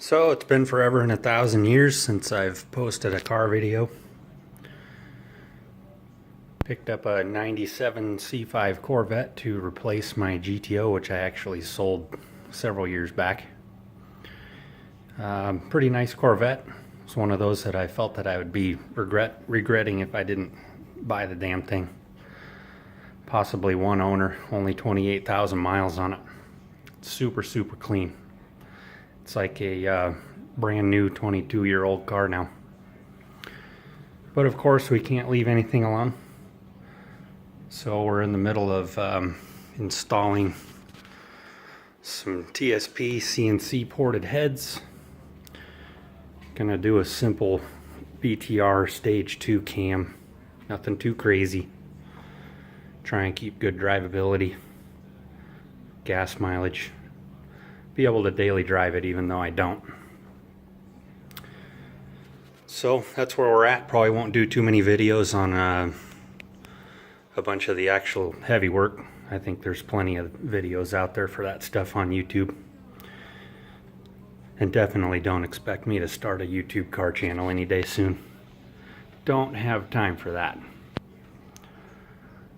So it's been forever and 1,000 years since I've posted a car video. Picked up a 97 C5 Corvette to replace my GTO, which I actually sold several years back. Pretty nice Corvette. It's one of those that I felt that I would be regretting if I didn't buy the damn thing. Possibly one owner, only 28,000 miles on it. It's super clean. It's like a brand new 22-year-old car now. But of course we can't leave anything alone. So we're in the middle of installing some TSP CNC ported heads. Gonna do a simple BTR Stage 2 cam. Nothing too crazy. Try and keep good drivability, gas mileage. Be able to daily drive it even though I don't. So that's where we're at. Probably won't do too many videos on a bunch of the actual heavy work. I think there's plenty of videos out there for that stuff on YouTube. And definitely don't expect me to start a YouTube car channel any day soon. Don't have time for that.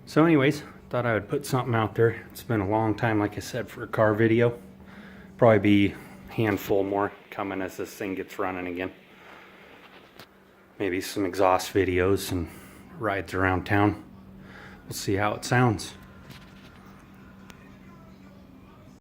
So anyways, thought I would put something out there. It's been a long time, like I said, for a car video. Probably be a handful more coming as this thing gets running again. Maybe some exhaust videos and rides around town. We'll see how it sounds.